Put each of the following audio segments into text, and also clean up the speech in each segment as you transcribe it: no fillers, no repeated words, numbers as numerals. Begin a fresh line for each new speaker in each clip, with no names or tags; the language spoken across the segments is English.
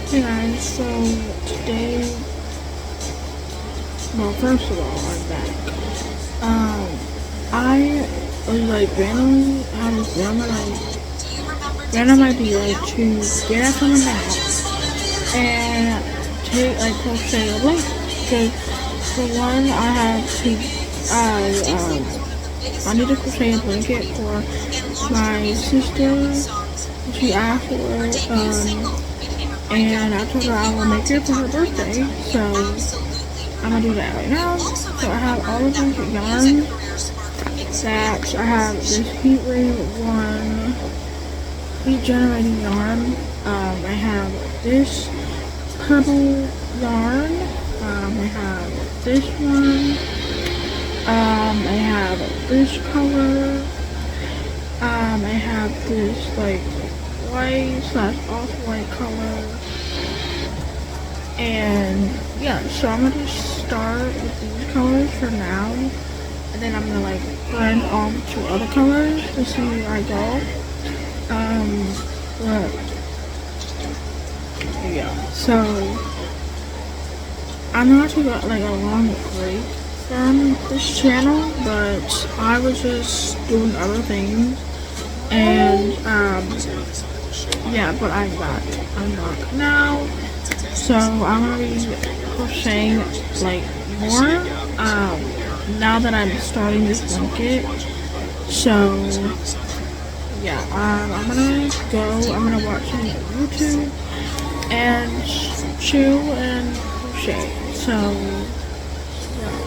Hey guys, so today, well, first of all, I'm back. I was like randomly had this random idea to get at someone's house and take like crochet a blanket. Because for one, I need to crochet a blanket for my sister. She asked for it, and I told her I will make it for her birthday, so I'm gonna do that right now. So I have all of these yarn that I have this heat generating yarn. I have this purple yarn. I have this one. I have this color. I have this like white / off-white color. And yeah, so I'm gonna just start with these colors for now, and then I'm gonna like blend on to other colors to see where I go. But yeah, so I know I took like a long break from this channel, but I was just doing other things, and yeah, but I'm back now. So I'm gonna be crocheting like more now that I'm starting this blanket. So yeah, I'm gonna watch some YouTube and chill and crochet. So yeah.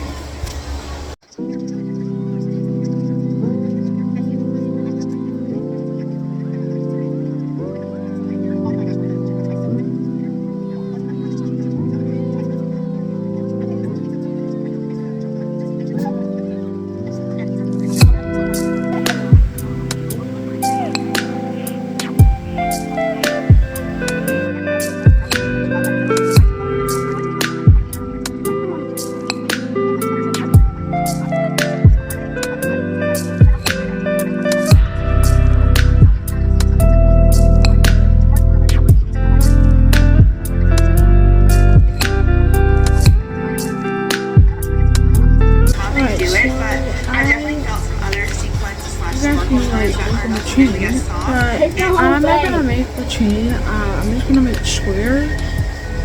But I'm not gonna make the chain. I'm just gonna make square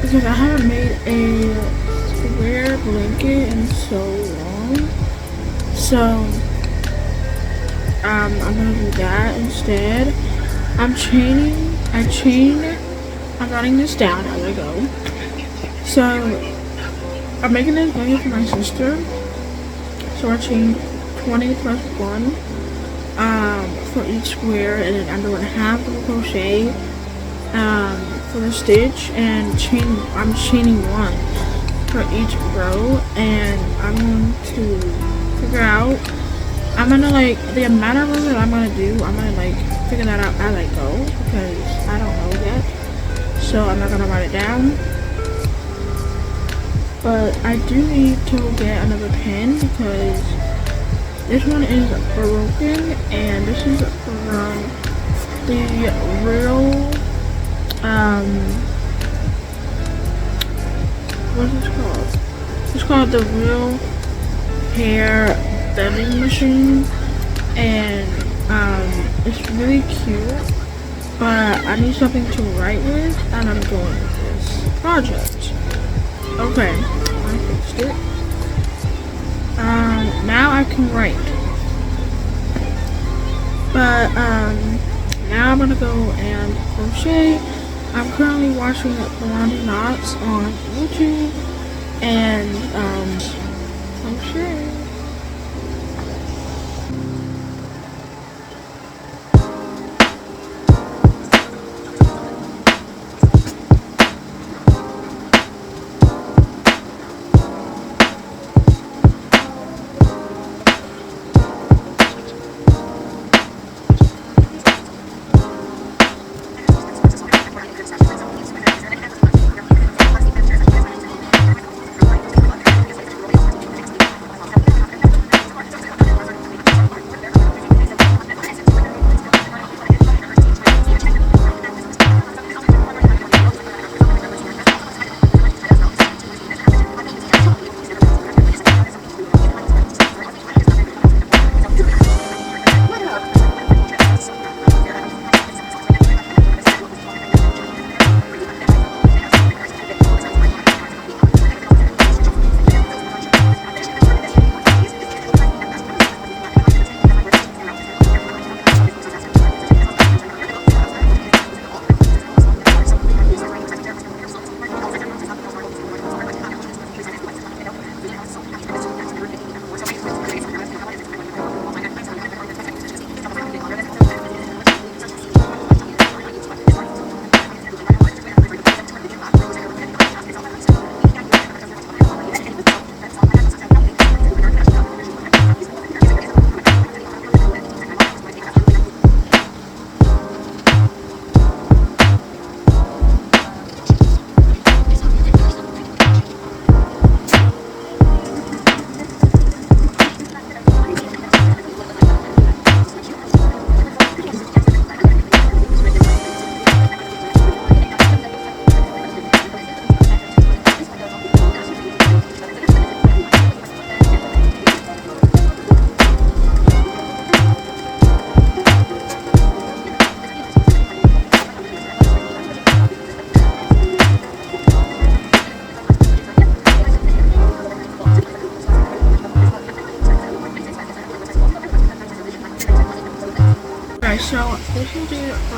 because I haven't made a square blanket in so long. So I'm gonna do that instead. I'm writing this down as I go. So I'm making this blanket for my sister. So I chained 20 plus 1 for each square, and then I'm doing half of a crochet for the stitch, and I'm chaining 1 for each row, and I'm going to figure out, I'm gonna like the amount of rows that I'm gonna do, I'm gonna like figure that out as I go because I don't know yet, so I'm not gonna write it down. But I do need to get another pen because this one is broken, and this is from the real, what is it called? It's called the Real Hair Bending Machine, and it's really cute, but I need something to write with, and I'm going with this project. Okay, I fixed it. Now I can write. But now I'm gonna go and crochet. I'm currently watching the Laundry Knots on YouTube and crochet.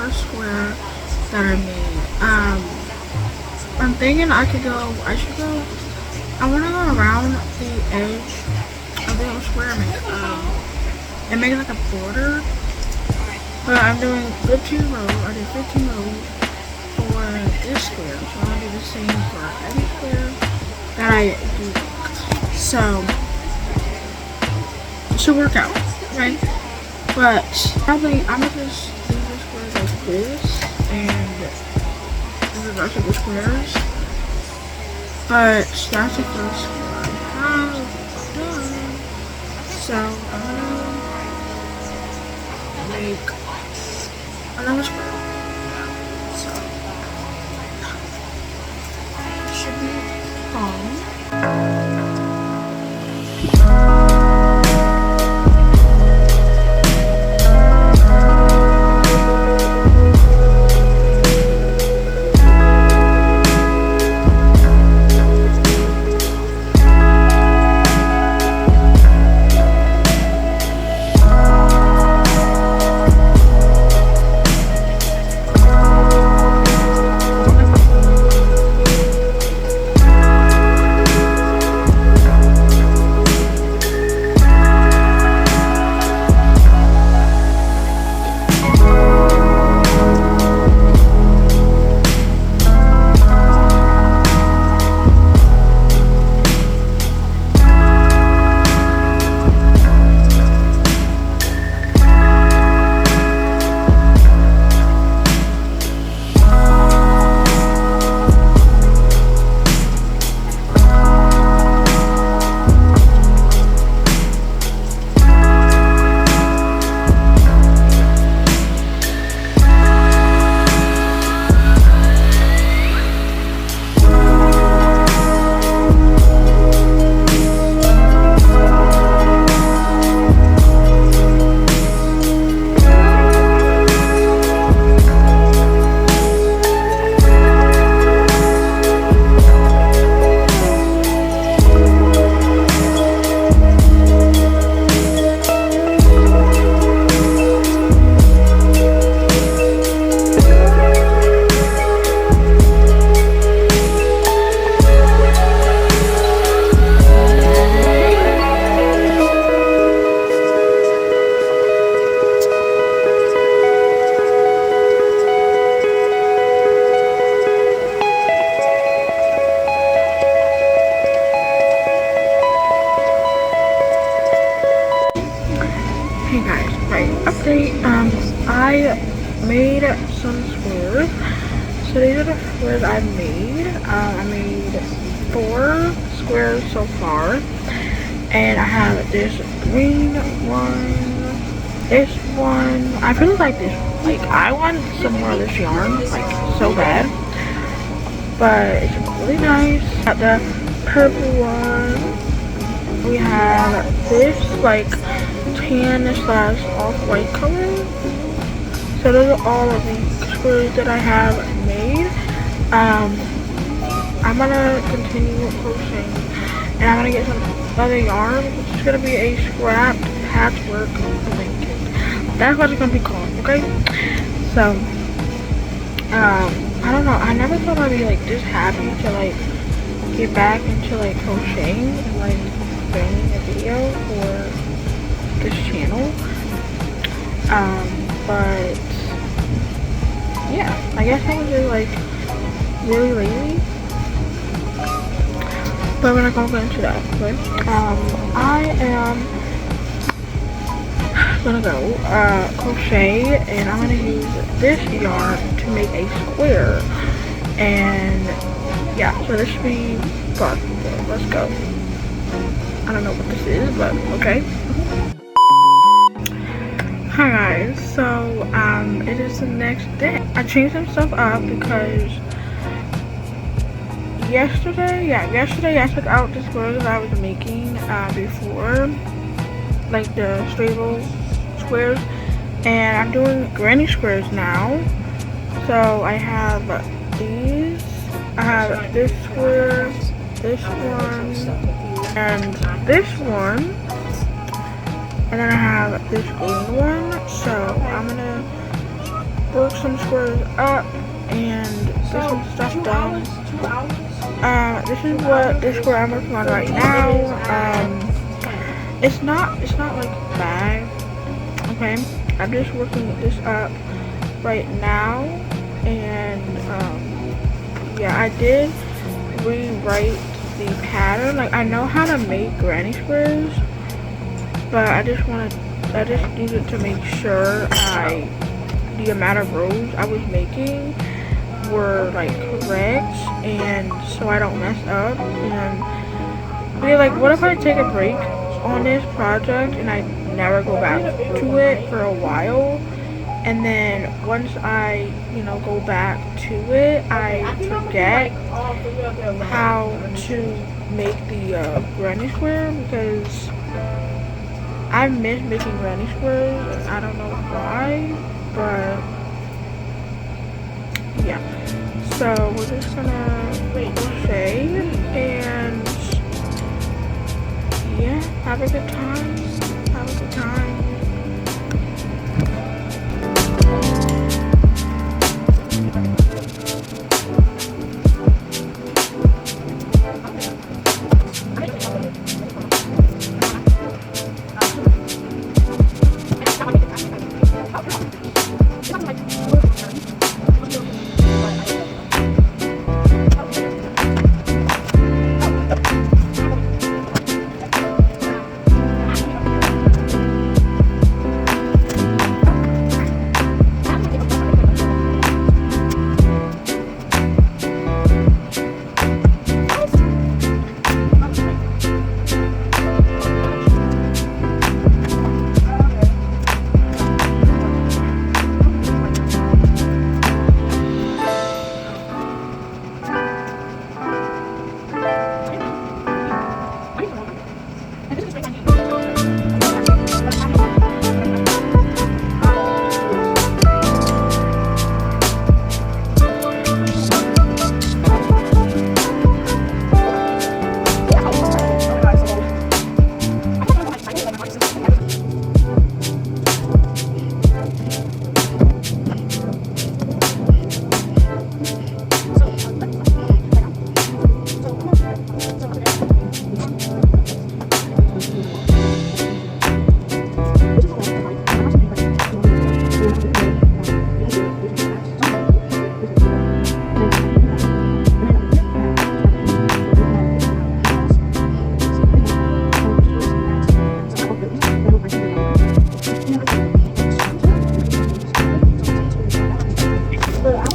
first square that I made. I'm thinking I should go, I want to go around the edge of the little square and make like a border. But I'm doing 15 rows. I did 15 rows for this square. So I'm going to do the same for every square that I do. So, it should work out, right? But probably I'm going to just do the squares like this and do the rest of the squares. But that's the first square I have done. So, I'm going to make another square. So should be fun. Hey guys, right, update, I made some squares. So these are the squares I made. I made 4 squares so far. And I have this green one, this one. I really like this. Like, I want some more of this yarn, like, so bad. But it's really nice. Got the purple one. We have this, like, tan / off-white color. So those are all of the squares that I have made. I'm gonna continue crocheting and I'm gonna get some other yarn, which is gonna be a scrapped patchwork blanket. That's what it's gonna be called, okay? So I don't know, I never thought I'd be like this happy to like get back into like crocheting and like filming a video for this channel. But yeah, I guess I was just like really lazy. But we're not gonna go into that, okay? I am gonna go crochet and I'm gonna use this yarn to make a square. And yeah, so this should be fun. So let's go. I don't know what this is, but okay. Hi guys, so it is the next day. I changed some stuff up because yesterday I took out the squares that I was making before, like the straight roll squares, and I'm doing granny squares now. So I have these, I have this square, this one, and this one. And then I have this green one, so I'm gonna work some squares up and get some stuff done. This is what this square I'm working on right now. It's not like bad. Okay, I'm just working this up right now, and yeah, I did rewrite the pattern. Like, I know how to make granny squares, but I just needed to make sure the amount of rows I was making were like correct, and so I don't mess up. And yeah, like, what if I take a break on this project and I never go back to it for a while, and then once I go back to it, I forget how to make the granny square, because I miss making granny squares and I don't know why, but yeah. So we're just gonna crochet and yeah, have a good time. Have a good time.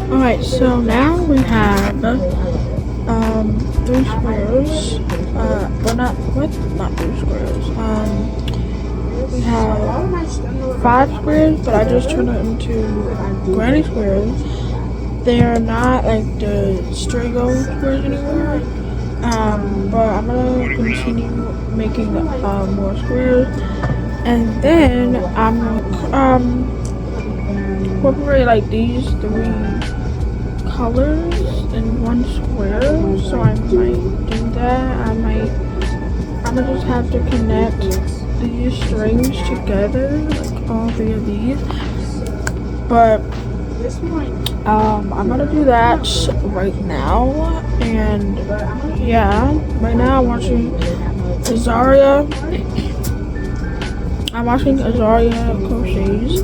Alright, so now we have 3 squares. Well, not 3 squares. We have 5 squares, but I just turned it into granny squares. They are not like the Strigo squares anymore. But I'm gonna continue making more squares, and then I'm incorporate like these 3 colors in one square. So I might do that. I'm gonna just have to connect these strings together, like all 3 of these. But I'm gonna do that right now. And yeah, right now I'm watching Azaria crochets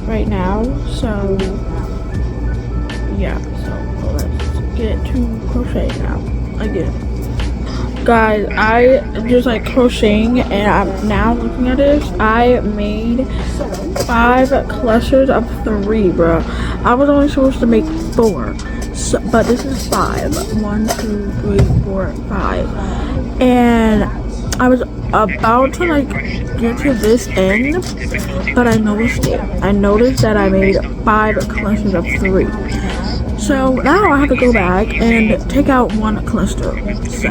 right now. So yeah, so let's get to crochet now again. Guys, I just like crocheting, and I'm now looking at this. I made 5 clusters of 3, bro. I was only supposed to make 4, so, but this is 5. 1, 2, 3, 4, 5. And I was about to like get to this end, but I noticed it. I noticed that I made 5 clusters of 3. So now I have to go back and take out 1 cluster. So,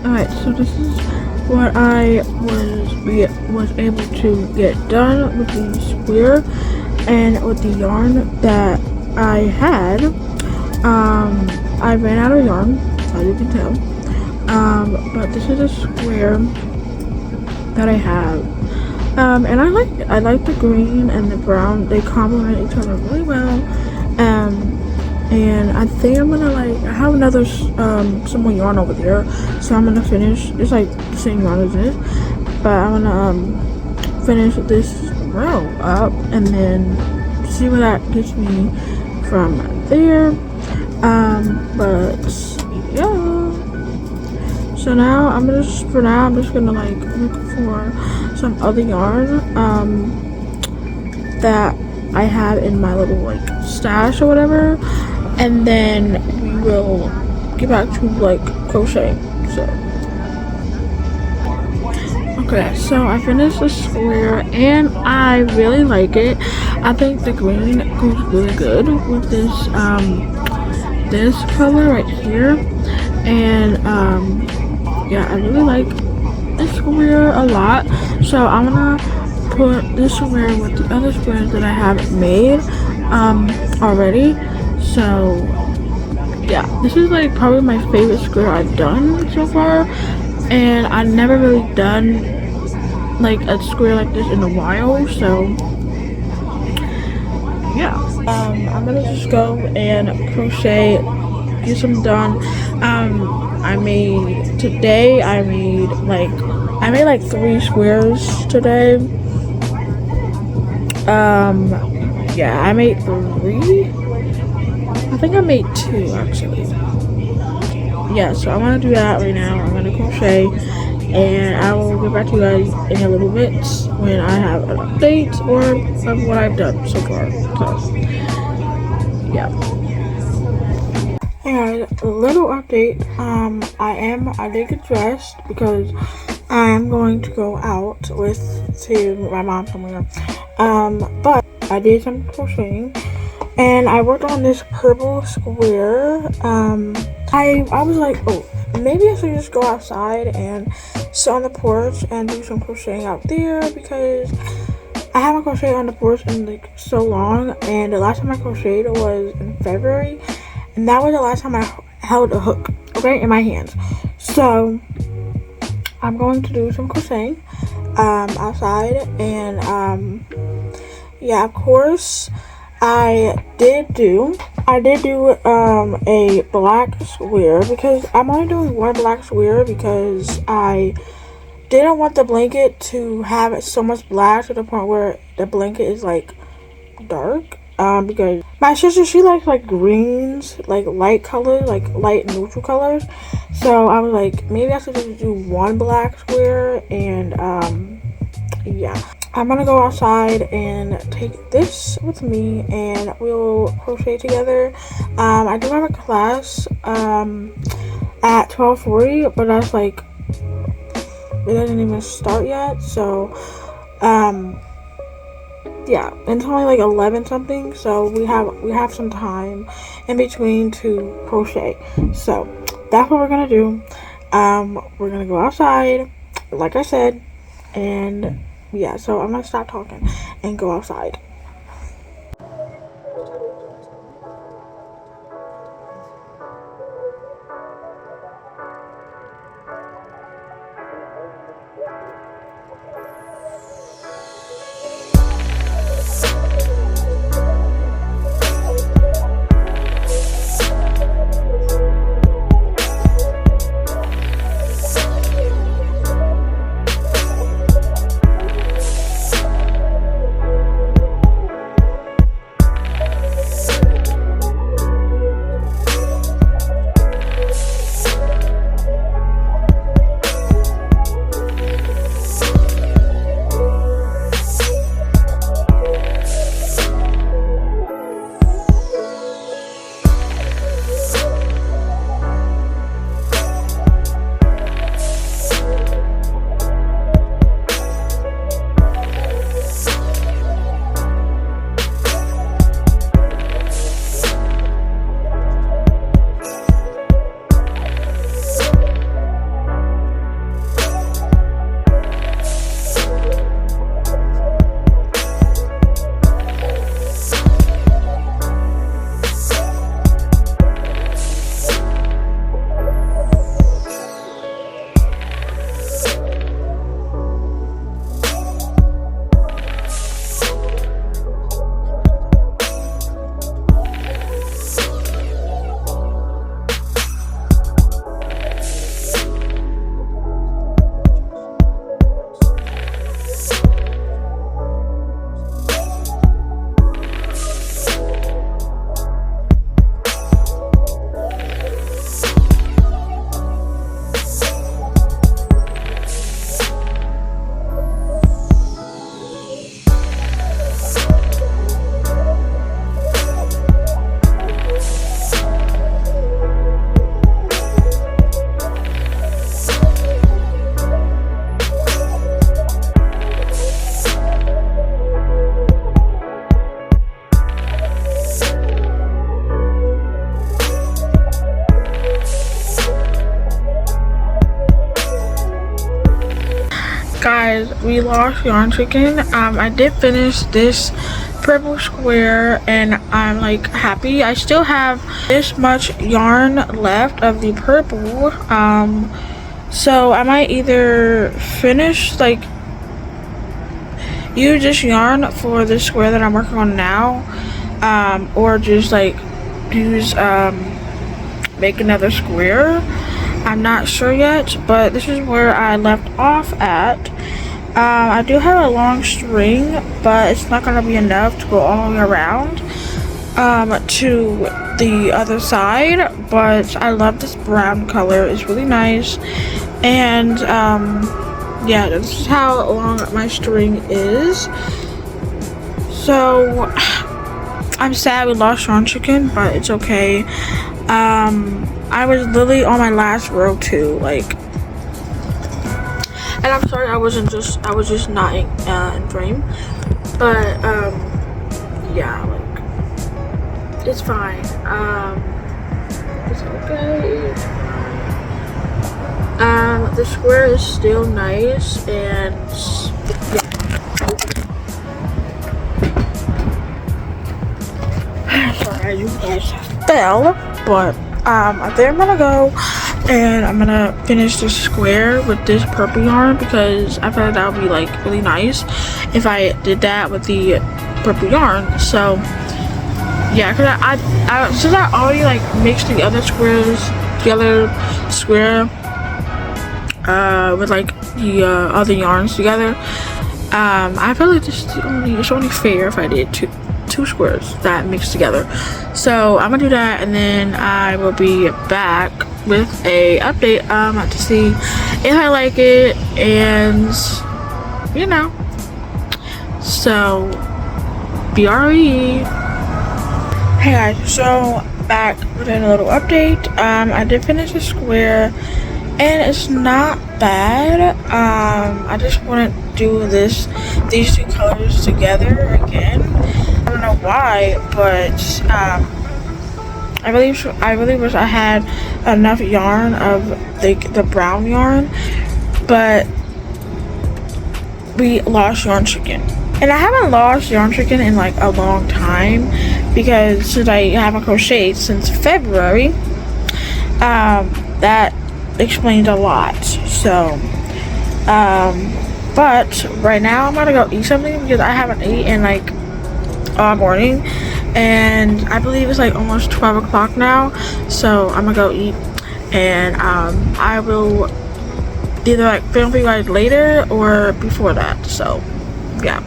alright, so this is what I was able to get done with the square and with the yarn that I had. I ran out of yarn, as you can tell. But this is a square that I have. And I like the green and the brown. They complement each other really well. And I think I'm gonna I have another some more yarn over there, so I'm gonna finish. It's like the same yarn as this, but I'm gonna finish this row up and then see where that gets me from there. But yeah. So now I'm just gonna look for some other yarn that I have in my little stash or whatever, and then we will get back to crocheting. So okay, so I finished the square and I really like it. I think the green goes really good with this color right here, and yeah, I really like this square a lot. So I'm gonna put this square with the other squares that I have made already. So yeah, this is probably my favorite square I've done so far, and I've never really done a square like this in a while. So yeah, I'm gonna just go and crochet, get some done. I made like 3 squares today. Yeah, I made 3. I think I made 2 actually. Yeah, so I'm gonna do that right now. I'm gonna crochet, and I will get back to you guys in a little bit when I have an update or of what I've done so far. So yeah. Hey guys, a little update. I did get dressed because I'm going to go out to my mom somewhere. But I did some crocheting, and I worked on this purple square. I was like, oh, maybe I should just go outside and sit on the porch and do some crocheting out there, because I haven't crocheted on the porch in so long, and the last time I crocheted was in February, and that was the last time I held a hook, okay, in my hands. So I'm going to do some crocheting outside, and yeah, of course I did do a black square, because I'm only doing 1 black square because I didn't want the blanket to have so much black to the point where the blanket is dark. Because my sister, she likes greens, light colors, light neutral colors. So I was like, maybe I should just do 1 black square, and yeah. I'm gonna go outside and take this with me, and we'll crochet together. I do have a class at 12:40, but that's it doesn't even start yet. So yeah, it's only 11 something, so we have some time in between to crochet. So that's what we're gonna do. We're gonna go outside, like I said, and yeah, so I'm gonna stop talking and go outside. guys, we lost yarn chicken. I did finish this purple square and I'm like happy. I still have this much yarn left of the purple. So I might either finish like use this yarn for the square that I'm working on now, or just like use make another square. I'm not sure yet, but this is where I left off at. I do have a long string, but it's not gonna be enough to go all the way around to the other side. But I love this brown color, it's really nice. And yeah, this is how long my string is. So I'm sad we lost yarn chicken, but it's okay. I was literally on my last row too, like, and I'm sorry I was just not in frame, but yeah, like, it's fine. It's okay. The square is still nice, and yeah. Sorry, you guys fell, but I think I'm gonna go and I'm gonna finish this square with this purple yarn because I feel like that would be like really nice if I did that with the purple yarn. So yeah, because I since I already like mixed the other squares, the other square with like the other yarns together, I feel like it's only fair if I did two squares that mixed together. So I'm gonna do that, and then I will be back with a update to see if I like it, and you know, so BRE. Hey guys, so back with a little update. I did finish the square and it's not bad. I just want to do these two colors together again. I don't know why, but I really wish I had enough yarn of the brown yarn, but we lost yarn chicken. And I haven't lost yarn chicken in like a long time because since I haven't crocheted since February, that explains a lot. So but right now I'm gonna go eat something because I haven't eaten like all morning, and I believe it's like almost 12 o'clock now, so I'm gonna go eat, and I will either like film for you guys later or before that. So yeah.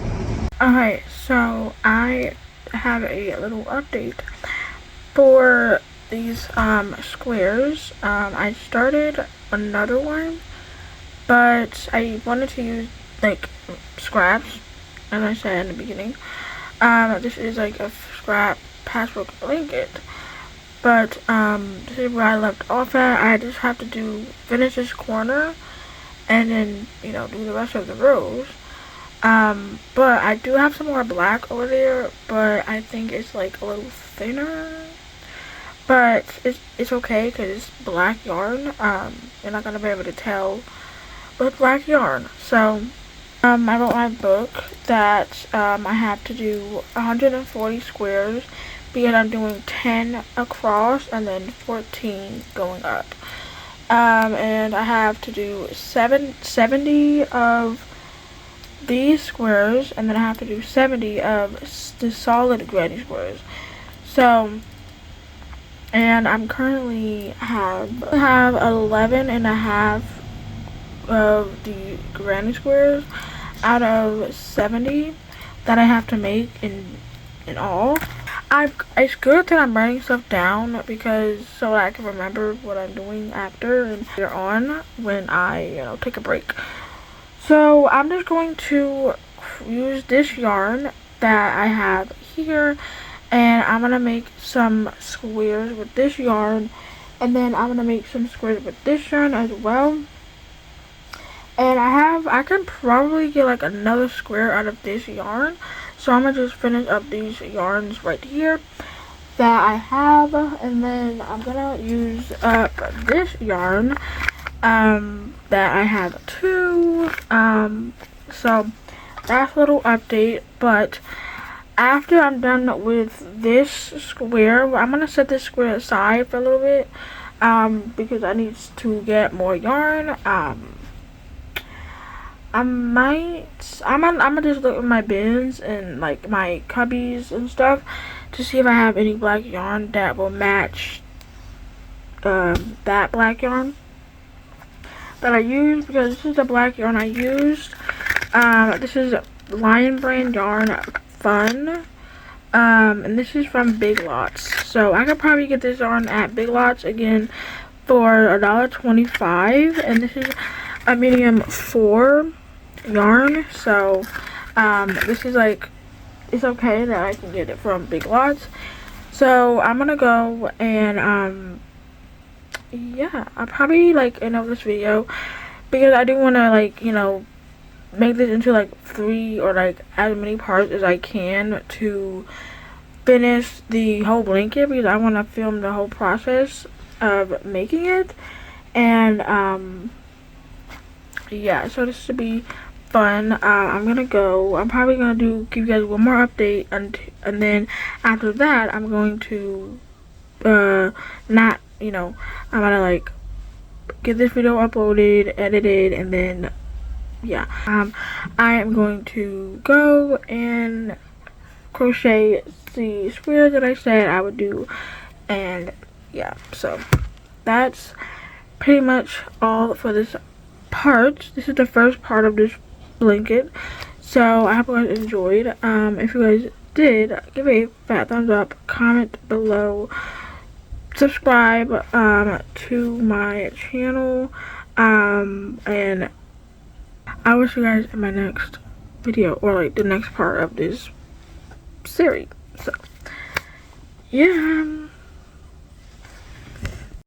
Alright, so I have a little update for these squares. I started another one, but I wanted to use like scraps, as I said in the beginning. This is like a scrap patchwork blanket, but this is where I left off at. I just have to finish this corner and then, you know, do the rest of the rows. But I do have some more black over there, but I think it's like a little thinner, but it's okay because it's black yarn. You're not gonna be able to tell with black yarn. So I wrote my book that I have to do 140 squares because I'm doing 10 across and then 14 going up. And I have to do 70 of these squares, and then I have to do 70 of the solid granny squares. So, and I'm currently have 11 and a half of the granny squares out of 70 that I have to make in all. It's good that I'm writing stuff down because so that I can remember what I'm doing after and later on when I, you know, take a break. So I'm just going to use this yarn that I have here, and I'm gonna make some squares with this yarn, and then I'm gonna make some squares with this yarn as well. And I can probably get like another square out of this yarn, so I'm gonna just finish up these yarns right here that I have, and then I'm gonna use up this yarn that I have too, So that's a little update. But after I'm done with this square, I'm gonna set this square aside for a little bit, because I need to get more yarn. I'm gonna just look at my bins and like my cubbies and stuff to see if I have any black yarn that will match that black yarn that I used, because this is the black yarn I used. This is Lion Brand Yarn Fun, and this is from Big Lots. So I could probably get this yarn at Big Lots again for $1.25, and this is a medium 4 yarn. So this is like, it's okay that I can get it from Big Lots. So I'm gonna go and yeah, I'll probably like end up this video because I do want to like, you know, make this into like 3 or like as many parts as I can to finish the whole blanket, because I want to film the whole process of making it. And yeah, so this should be fun. I'm gonna go. I'm probably gonna give you guys one more update, and then after that I'm going to not, you know, I'm gonna like get this video uploaded, edited, and then yeah, I am going to go and crochet the squares that I said I would do. And yeah, so that's pretty much all for this part. This is the first part of this blanket, so I hope you guys enjoyed. If you guys did, give a fat thumbs up, comment below, subscribe to my channel, and I will see you guys in my next video, or like the next part of this series. So yeah.